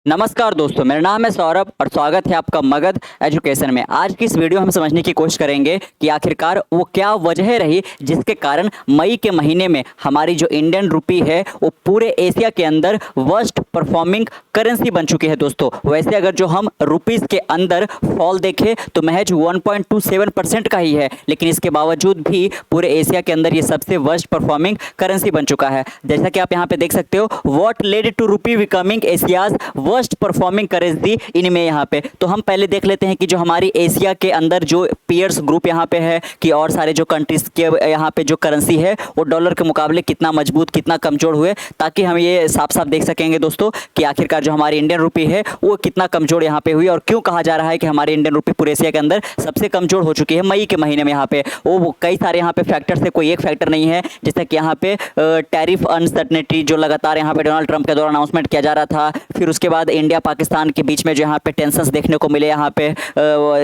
नमस्कार दोस्तों, मेरा नाम है सौरभ और स्वागत है आपका मगध एजुकेशन में। आज की इस वीडियो हम समझने की कोशिश करेंगे कि आखिरकार वो क्या वजह रही जिसके कारण मई के महीने में हमारी जो इंडियन रुपी है वो पूरे एशिया के अंदर वर्स्ट परफॉर्मिंग करेंसी बन चुकी है। दोस्तों वैसे अगर जो हम रुपीस के अंदर फॉल देखें तो महज 1.27% का ही है, लेकिन इसके बावजूद भी पूरे एशिया के अंदर ये सबसे वर्स्ट परफॉर्मिंग करेंसी बन चुका है। जैसा कि आप यहाँ पे देख सकते हो, what led to rupee becoming Asia's worst performing currency इनमें। यहाँ पे तो हम पहले देख लेते हैं कि जो हमारी एशिया के अंदर जो पीयर्स ग्रुप यहाँ पे है कि और सारे जो कंट्रीज के यहाँ पे जो करेंसी है वो डॉलर के मुकाबले कितना मजबूत कितना कमजोर हुए, ताकि हम ये साफ साफ देख सकेंगे दोस्तों कि आखिरकार जो हमारी इंडियन रुपी है वो कितना कमजोर यहाँ पे हुई और क्यों कहा जा रहा है कि हमारी इंडियन रुपी पूरे एशिया के अंदर सबसे कमजोर हो चुकी है मई के महीने में। यहाँ पे वो कई सारे यहाँ पे फैक्टर्स है, कोई एक फैक्टर नहीं है। जैसे कि यहाँ पे टैरिफ अनसर्टेनिटी जो लगातार यहाँ पे डोनाल्ड ट्रंप के द्वारा अनाउंसमेंट किया जा रहा था, फिर उसके बाद इंडिया पाकिस्तान के बीच में जो यहाँ पे टेंशंस देखने को मिले, यहाँ पे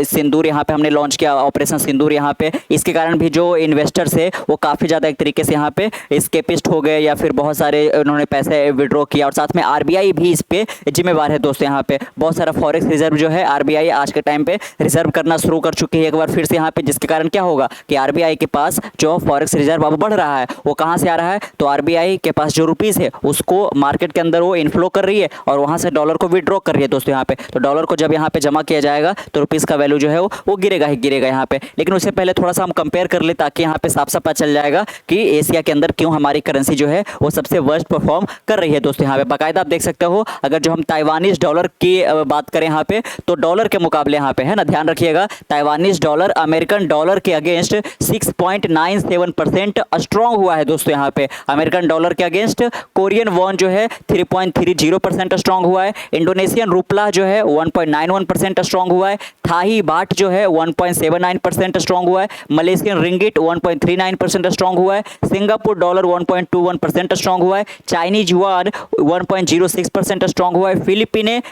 सिंदूर यहाँ पे हमने लॉन्च किया ऑपरेशन सिंदूर यहाँ पे, इसके कारण भी जो इन्वेस्टर्स है वो काफ़ी ज़्यादा एक तरीके से यहाँ पे स्केपिस्ट हो गए या फिर बहुत सारे उन्होंने पैसे विड्रॉ किया। और साथ में आरबीआई भी इस पे जिम्मेवार है दोस्तों। यहाँ पे बहुत सारा फॉरेक्स रिजर्व जो है आरबीआई आज के टाइम पे रिजर्व करना शुरू कर चुकी है एक बार फिर से यहाँ पे, जिसके कारण क्या होगा कि आरबीआई के पास जो फॉरेक्स रिजर्व अब बढ़ रहा है वो कहाँ से आ रहा है, तो आरबीआई के पास जो रुपीज़ है उसको मार्केट के अंदर वो इन्फ्लो कर रही है और वहाँ से डॉलर को विड्रॉ कर रही है दोस्तों। यहाँ पे तो डॉलर को जब यहाँ पे जमा किया जाएगा तो रुपीस का वैल्यू जो है वो गिरेगा ही गिरेगा यहाँ पे। लेकिन उससे पहले थोड़ा सा हम कंपेयर कर ले ताकि यहाँ पे साफ साफ पता चल जाएगा कि एशिया के अंदर क्यों हमारी करेंसी जो है वो सबसे वर्स्ट परफॉर्म कर रही है दोस्तों। यहाँ पे बाकायदा आप देख सकते हो, अगर जो हम ताइवानीज डॉलर की बात करें यहाँ पे तो डॉलर के मुकाबले यहाँ पे है ना, ध्यान रखिएगा, ताइवानीज डॉलर अमेरिकन डॉलर के अगेंस्ट 6.97% स्ट्रॉन्ग हुआ है दोस्तों। यहाँ पे अमेरिकन डॉलर के अगेंस्ट कोरियन वॉन जो है 3.30% स्ट्रॉन्ग हुआ है, इंडोनेशियन रुपला जो है 1.91% स्ट्रॉन्ग हुआ है, थाई बाट जो है 1.79% स्ट्रॉन्ग हुआ है, मलेशियन रिंगिट 1.39% स्ट्रॉन्ग हुआ है, सिंगापुर डॉलर 1.21% स्ट्रॉन्ग हुआ है, चाइनीज युआन 1.06% स्ट्रॉन्ग हुआ है, फिलिपिने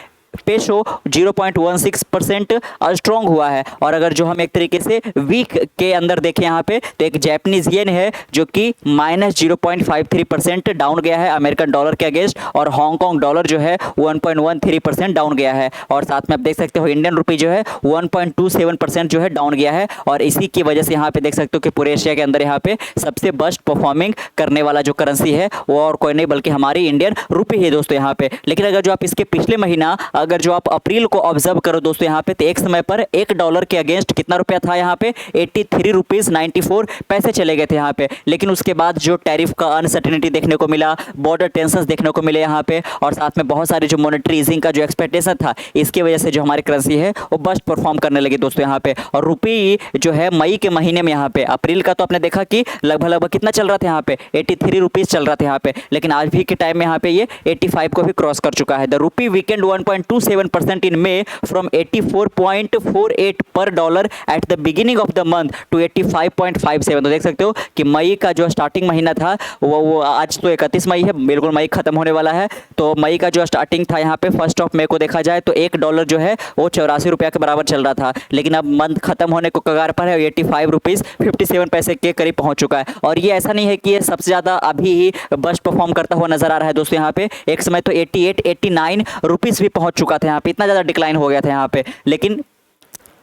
पेशो 0.16% स्ट्रॉन्ग हुआ है। और अगर जो हम एक तरीके से वीक के अंदर देखें यहाँ पे तो एक जैपनीज येन है जो कि -0.53% डाउन गया है अमेरिकन डॉलर के अगेंस्ट, और हांगकांग डॉलर जो है 1.13% डाउन गया है। और साथ में आप देख सकते हो इंडियन रुपी जो है 1.27% जो है डाउन गया है। और इसी की वजह से यहाँ पे देख सकते हो कि पूरे एशिया के अंदर यहाँ पे सबसे बेस्ट परफॉर्मिंग करने वाला जो करेंसी है वो और कोई नहीं बल्कि हमारी इंडियन रुपी है दोस्तों यहाँ पे। लेकिन अगर जो आप इसके पिछले महीना अगर जो आप अप्रैल को ऑब्जर्व करो दोस्तों यहाँ पे तो एक समय पर एक डॉलर के अगेंस्ट कितना रुपया था यहाँ पे 83 रुपीज 94 पैसे चले गए थे यहाँ पे। लेकिन उसके बाद जो टैरिफ का अनसर्टेनिटी देखने को मिला, बॉर्डर टेंशंस देखने को मिले यहाँ पे, और साथ में बहुत सारे जो मॉनेटरी ईजिंग का जो एक्सपेक्टेशन था, इसकी वजह से जो हमारी करेंसी है वो बस्ट परफॉर्म करने लगी दोस्तों यहाँ पे। और रुपी जो है मई के महीने में यहाँ पे, अप्रैल का तो आपने देखा कि लगभग कितना चल रहा था यहाँ पे 83 रुपीज चल रहा था यहाँ पे, लेकिन आज भी के टाइम में यहाँ पे ये 85 को भी क्रॉस कर चुका है। The rupee weekend 1.27% in May from 84.48 per dollar at the beginning of the month to 85.57। तो देख सकते हो कि मई का जो स्टार्टिंग महीना था वो आज तो 31 मई है, बिल्कुल मई खत्म होने वाला है। तो मई का जो स्टार्टिंग था यहाँ पे 1 मई को देखा जाए तो एक डॉलर जो है वो 84 रुपया के बराबर चल रहा था, लेकिन अब मंथ खत्म होने को कगार पर है, 85 रुपीज़ 57 पैसे के करीब पहुँच चुका है। और ये ऐसा नहीं है कि ये सबसे ज़्यादा अभी ही बेस्ट परफॉर्म करता हुआ नजर आ रहा है दोस्तों। यहाँ पे एक समय तो 88-89 रुपीज़ भी पहुँच चुका था, यहाँ पे इतना ज़्यादा डिक्लाइन हो गया था यहाँ पे। लेकिन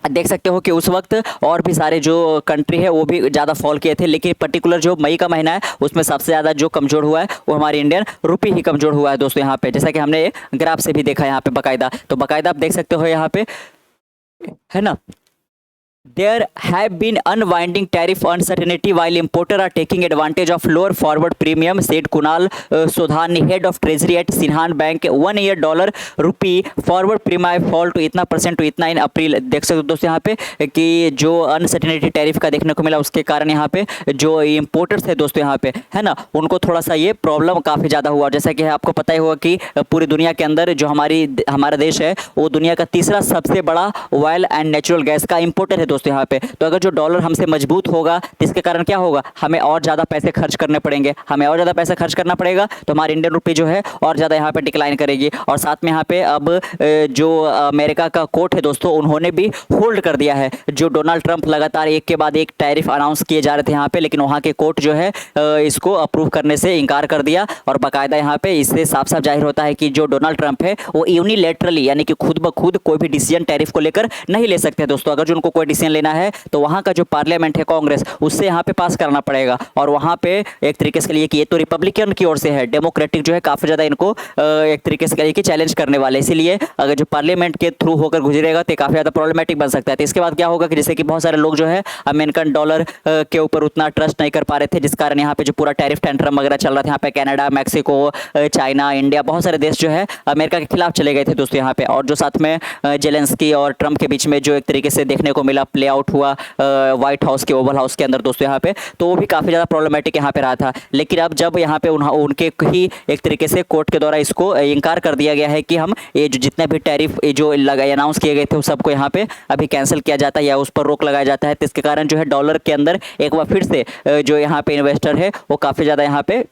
देख सकते हो कि उस वक्त और भी सारे जो कंट्री है वो भी ज़्यादा फॉल किए थे, लेकिन पर्टिकुलर जो मई का महीना है उसमें सबसे ज़्यादा जो कमज़ोर हुआ है वो हमारी इंडियन रुपी ही कमज़ोर हुआ है दोस्तों यहाँ पे, जैसा कि हमने ग्राफ से भी देखा यहाँ पे बाकायदा। तो बाकायदा आप देख सकते हो यहाँ पे है ना, There have been unwinding tariff uncertainty while importers are taking advantage of lower forward premium, said Kunal Sodhani, head of Treasury at Sinhan Bank। 1 year dollar rupee forward premium fall to इतना % to इतना इन अप्रैल। देख सकते हो दोस्तों यहाँ पे कि जो अनसर्टेनिटी टैरिफ का देखने को मिला उसके कारण यहाँ पे जो इम्पोर्टर्स है दोस्तों यहाँ पे है ना, उनको थोड़ा सा ये प्रॉब्लम काफ़ी ज़्यादा हुआ। जैसा कि आपको पता ही होगा कि पूरी दुनिया के अंदर जो हमारा देश है वो दुनिया का तीसरा सबसे बड़ा ऑयल एंड नेचुरल गैस का इम्पोर्टर है दोस्तों यहाँ पे। तो अगर जो डॉलर हमसे मजबूत होगा तो इसके कारण क्या होगा, हमें और ज़्यादा पैसे खर्च करने पड़ेंगे, हमें और ज़्यादा पैसे खर्च करना पड़ेगा तो हमारी इंडियन रुपी जो है और ज़्यादा यहाँ पे डिक्लाइन करेगी। और साथ में यहाँ पे अब जो अमेरिका का कोर्ट है दोस्तों, उन्होंने भी होल्ड कर दिया है। जो डोनाल्ड ट्रंप लगातार एक के बाद एक टैरिफ अनाउंस किए जा रहे थे यहाँ पे, लेकिन वहाँ के कोर्ट जो है इसको अप्रूव करने से इनकार कर दिया। और बाकायदा यहाँ पे इससे साफ साफ जाहिर होता है कि जो डोनाल्ड ट्रंप है वो यूनिलेटरली यानी कि खुद ब खुद कोई भी डिसीजन टैरिफ को लेकर नहीं ले सकते दोस्तों। अगर जो उनको कोई डिसीजन लेना है तो वहाँ का जो पार्लियामेंट है, कांग्रेस, उससे यहाँ पे पास करना पड़ेगा। और वहाँ पे एक तरीके से लिए कि ये तो रिपब्लिकन की ओर से है, डेमोक्रेटिक जो है काफ़ी ज़्यादा इनको एक तरीके से कहिए कि चैलेंज करने वाले, इसीलिए अगर जो पार्लियामेंट के थ्रू होकर गुजरेगा तो काफ़ी ज़्यादा प्रॉब्लमेटिक बन सकता है। तो इसके बाद क्या होगा कि जैसे कि बहुत सारे लोग जो है अमेरिकन डॉलर के ऊपर उतना ट्रस्ट नहीं कर पा रहे थे, जिस कारण यहाँ पे जो पूरा टैरिफ टेंट्रम वगैरह चल रहा था, यहाँ पे कनाडा, मैक्सिको, चाइना, इंडिया, बहुत सारे देश जो है अमेरिका के खिलाफ चले गए थे दोस्तों यहाँ पे। और जो साथ में जेलेंस्की और ट्रंप के बीच में जो एक तरीके से देखने को मिला प्ले आउट हुआ व्हाइट हाउस के, ओवल हाउस के अंदर दोस्तों यहाँ पे, तो वो भी काफ़ी ज़्यादा प्रॉब्लमेटिक यहाँ पे रहा था। लेकिन अब जब यहाँ पे उनके ही एक तरीके से कोर्ट के द्वारा इसको इनकार कर दिया गया है कि हम ये जो जितने भी टैरिफ जो अनाउंस किए गए थे उस सबको यहाँ पे अभी कैंसिल किया जाता है या उस पर रोक लगाया जाता है, तो इसके कारण जो है डॉलर के अंदर एक बार फिर से जो यहाँ पे इन्वेस्टर है वो काफ़ी ज़्यादा यहाँ पे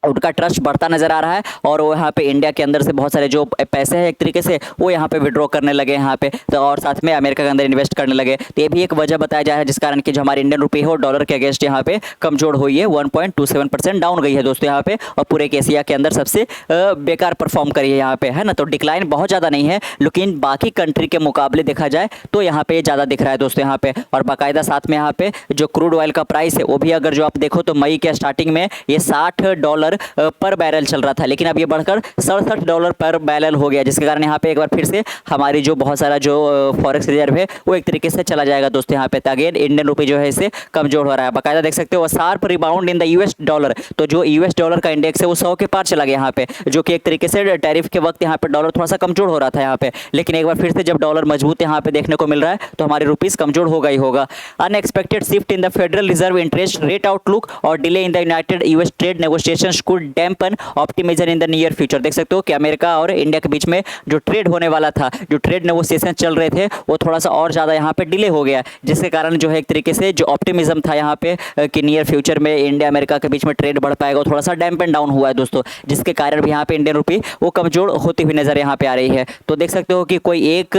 उनका ट्रस्ट बढ़ता नजर आ रहा है। और वो यहाँ पे इंडिया के अंदर से बहुत सारे जो पैसे हैं एक तरीके से वो यहाँ पे विड्रॉ करने लगे यहाँ पे, तो और साथ में अमेरिका के अंदर इन्वेस्ट करने लगे। तो ये भी एक वजह बताया जा रहा है जिस कारण कि जो हमारी इंडियन रुपये है वो डॉलर के अगेंस्ट यहाँ पे कमजोर हुई है, 1.27% डाउन गई है दोस्तों यहाँ पे, और पूरे एशिया के अंदर सबसे बेकार परफॉर्म करी है यहाँ पे, है ना। तो डिक्लाइन बहुत ज़्यादा नहीं है, लेकिन बाकी कंट्री के मुकाबले देखा जाए तो यहाँ पे ज़्यादा दिख रहा है दोस्तों यहाँ पे। और बाकायदा साथ में यहाँ पे जो क्रूड ऑयल का प्राइस है वो भी अगर जो आप देखो तो मई के स्टार्टिंग में ये $60 पर बैरल चल रहा था, लेकिन अब ये बढ़कर $67 पर बैरल हो गया, जिसके कारण यहाँ पे एक बार फिर से हमारी जो बहुत सारा जो फॉरेक्स रिजर्व है वो एक तरीके से चला जाएगा दोस्तों यहाँ पे। अगेन इंडियन रुपये जो है इससे कमजोर हो रहा है। बाकायदा देख सकते हो sharp rebound in the US dollar, तो जो यूएस डॉलर का इंडेक्स है वो 100 के पार चला गया यहाँ पे, जो कि एक तरीके से टैरिफ के वक्त यहाँ पे डॉलर थोड़ा सा कमजोर हो रहा था यहाँ पे। लेकिन एक बार फिर से जब डॉलर मजबूत यहाँ पे देखने को मिल रहा है तो हमारी रुपीस कमजोर होगा ही होगा। Unexpected shift in the Federal Reserve interest rate outlook और delay in the United US trade negotiations could dampen optimism in the near future. देख सकते हो कि अमेरिका और इंडिया के बीच में जो ट्रेड होने वाला था, जो ट्रेड नेगोशिएशन चल रहे थे वो थोड़ा सा और ज़्यादा यहाँ पे डिले हो गया, जिसके कारण जो है एक तरीके से जो ऑप्टिमिज्म था यहाँ पे कि नियर फ्यूचर में इंडिया अमेरिका के बीच में ट्रेड बढ़ पाएगा, थोड़ा सा डैम्पन डाउन हुआ है दोस्तों, जिसके कारण भी यहाँ पे इंडियन रुपये वो कमजोर होती हुई नजर यहाँ पे आ रही है। तो देख सकते हो कि कोई एक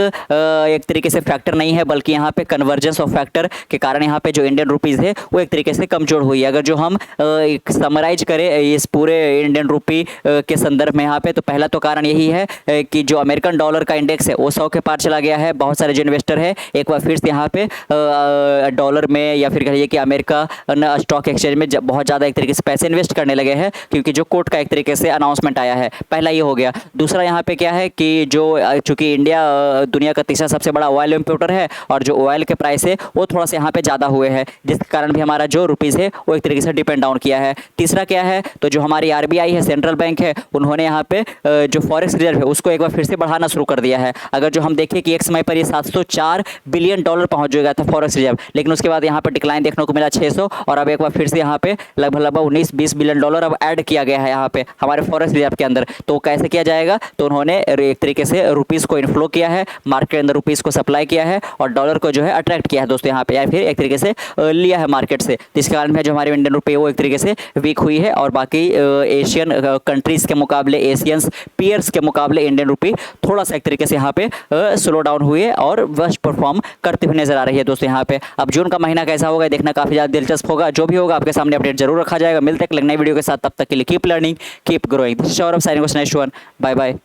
तरीके से फैक्टर नहीं है, बल्कि यहाँ पे कन्वर्जेंस ऑफ फैक्टर के कारण यहाँ पे जो इंडियन रुपीज़ है वो एक तरीके से कमजोर हुई है। अगर जो हम समराइज करें इस पूरे इंडियन रुपये के संदर्भ में यहाँ पे, तो पहला तो कारण यही है कि जो अमेरिकन डॉलर का इंडेक्स है वो 100 के पार चला गया है। बहुत सारे जो इन्वेस्टर है एक बार फिर से यहाँ पे डॉलर में या फिर कहिए कि अमेरिका स्टॉक एक्सचेंज में बहुत ज़्यादा एक तरीके से पैसे इन्वेस्ट करने लगे हैं, क्योंकि जो कोर्ट का एक तरीके से अनाउंसमेंट आया है। पहला ये हो गया। दूसरा यहाँ पे क्या है कि जो चूँकि इंडिया दुनिया का तीसरा सबसे बड़ा ऑयल इम्पोर्टर है और जो ऑयल के प्राइस है वो थोड़ा सा यहाँ पे ज़्यादा हुए हैं, जिसके कारण भी हमारा जो रुपीज़ है वो एक तरीके से डिपेंड डाउन किया है। तीसरा क्या है, तो जो हमारी RBI है, सेंट्रल बैंक है, उन्होंने यहाँ पे जो फॉरेक्स रिजर्व है उसको एक बार फिर से बढ़ाना शुरू कर दिया है। अगर जो हम देखें कि एक समय पर ये $704 बिलियन पहुंच गया था फॉरेक्स रिजर्व, लेकिन उसके बाद यहाँ पे डिक्लाइन देखने को मिला 600, और अब एक बार फिर से यहाँ पे लगभग 19-20 बिलियन डॉलर अब ऐड किया गया है यहाँ पे हमारे फॉरेक्स रिजर्व के अंदर। तो कैसे किया जाएगा, तो उन्होंने एक तरीके से रुपीज़ को इनफ्लो किया है, मार्केट के अंदर रुपीज़ को सप्लाई किया है और डॉलर को जो है अट्रैक्ट किया है दोस्तों यहाँ पे, या फिर एक तरीके से लिया है मार्केट से। तो इसके कारण जो हमारी इंडियन रुपये वो एक तरीके से वीक हुई है, और बाकी एशियन कंट्रीज़ के मुकाबले, एशियंस पीयर्स के मुकाबले इंडियन रुपये थोड़ा सा एक तरीके से यहाँ पे स्लो डाउन हुई है और वर्स्ट परफॉर्म करते हुए नजर आ रही है दोस्तों यहाँ पे। अब जून का महीना कैसा होगा देखना काफ़ी ज़्यादा दिलचस्प होगा। जो भी होगा आपके सामने अपडेट जरूर रखा जाएगा। मिलते हैं एक नई वीडियो के साथ, तब तक के लिए keep learning, keep growing. This is Saurabh signing off, next one, bye bye.